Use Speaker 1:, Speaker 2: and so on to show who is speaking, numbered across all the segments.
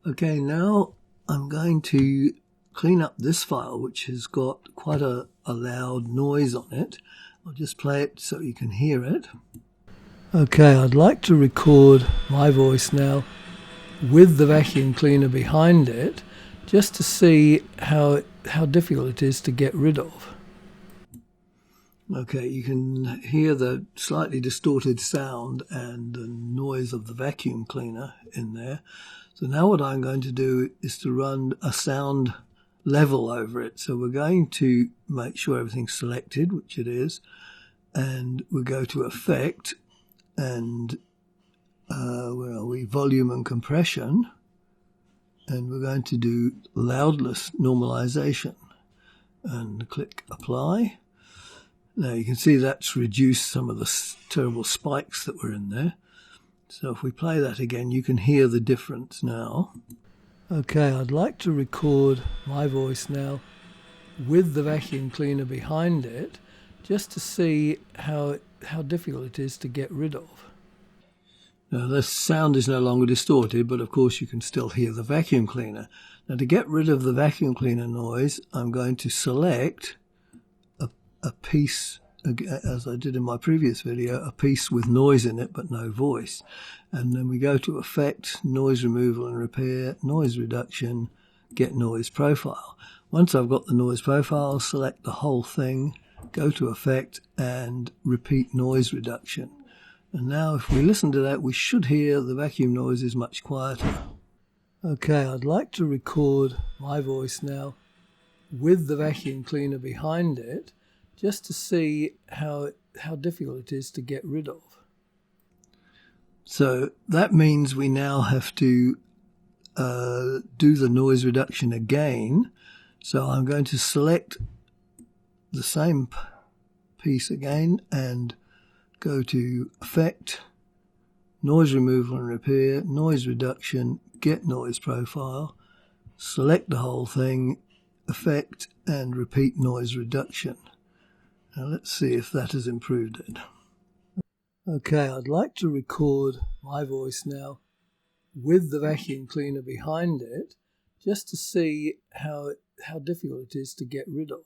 Speaker 1: Okay, now I'm going to clean up this file, which has got quite a loud noise on it. I'll just play it so you can hear it. Okay, I'd like to record my voice now with the vacuum cleaner behind it, just to see how difficult it is to get rid of. Okay, you can hear the slightly distorted sound and the noise of the vacuum cleaner in there. So now what I'm going to do is to run a sound level over it. So we're going to make sure everything's selected, which it is, and we'll go to Effect and where are we? Volume and Compression, and we're going to do Loudness Normalization and click Apply. Now you can see that's reduced some of the terrible spikes that were in there. So if we play that again, you can hear the difference now. Okay, I'd like to record my voice now with the vacuum cleaner behind it, just to see how difficult it is to get rid of. Now the sound is no longer distorted, but of course you can still hear the vacuum cleaner. Now to get rid of the vacuum cleaner noise, I'm going to select a piece, as I did in my previous video, a piece with noise in it but no voice. And then we go to Effect, Noise Removal and Repair, Noise Reduction, Get Noise Profile. Once I've got the noise profile, select the whole thing, go to Effect and Repeat Noise Reduction. And now if we listen to that, we should hear the vacuum noise is much quieter. Okay, I'd like to record my voice now with the vacuum cleaner behind it, just to see how difficult it is to get rid of. So that means we now have to do the noise reduction again. So I'm going to select the same piece again and go to Effect, Noise Removal and Repair, Noise Reduction, Get Noise Profile, select the whole thing, Effect and Repeat Noise Reduction. Now let's see if that has improved it. Okay, I'd like to record my voice now with the vacuum cleaner behind it, just to see how difficult it is to get rid of.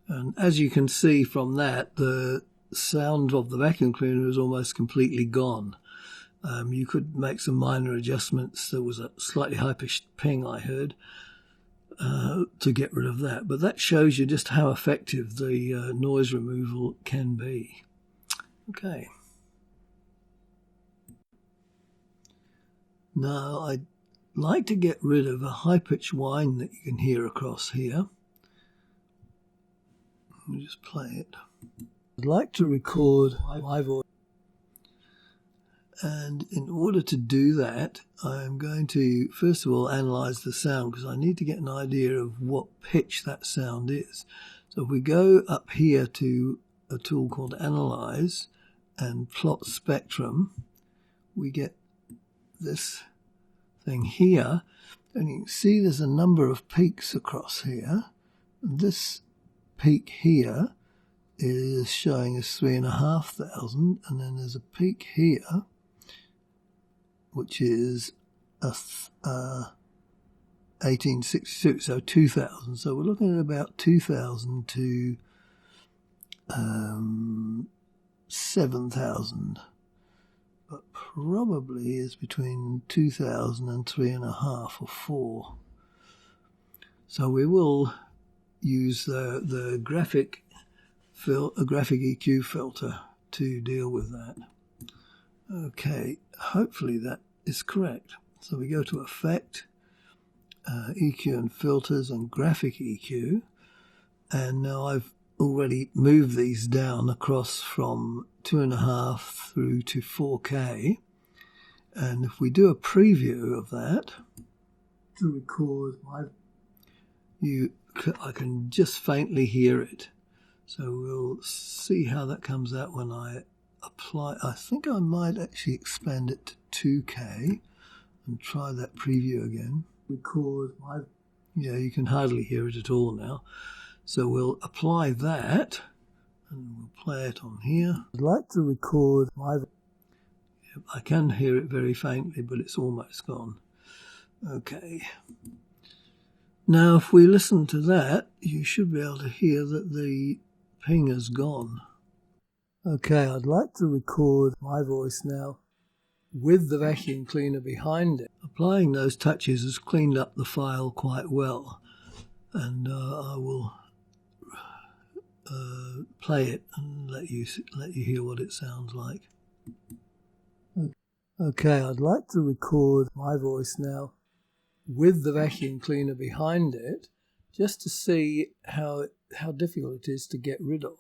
Speaker 1: And as you can see from that, the sound of the vacuum cleaner is almost completely gone. You could make some minor adjustments. There was a slightly high-pitched ping I heard to get rid of that. But that shows you just how effective the noise removal can be. Okay. Now I'd like to get rid of a high-pitched whine that you can hear across here. Let me just play it. I'd like to record my voice. And in order to do that, I'm going to, first of all, analyze the sound, because I need to get an idea of what pitch that sound is. So if we go up here to a tool called Analyze and Plot Spectrum, we get this thing here. And you can see there's a number of peaks across here. And this peak here is showing us 3,500, and then there's a peak here which is 1862, so 2,000. So we're looking at about 2,000 to 7,000, but probably is between 2,000 and 3.5 or 4. So we will use the graphic EQ filter to deal with that. Okay, hopefully that is correct. So we go to Effect, EQ and Filters and Graphic EQ. And now I've already moved these down across from 2.5 through to 4K. And if we do a preview of that, to record I can just faintly hear it. So we'll see how that comes out when I apply. I think I might actually expand it to 2K and try that preview again. Record yeah, you can hardly hear it at all now. So we'll apply that and we'll play it on here. I'd like to record I can hear it very faintly, but it's almost gone. Okay. Now, if we listen to that, you should be able to hear that the ping has gone. Okay, I'd like to record my voice now with the vacuum cleaner behind it. Applying those touches has cleaned up the file quite well, and I will play it and let you hear what it sounds like. Okay, I'd like to record my voice now with the vacuum cleaner behind it, just to see how difficult it is to get rid of.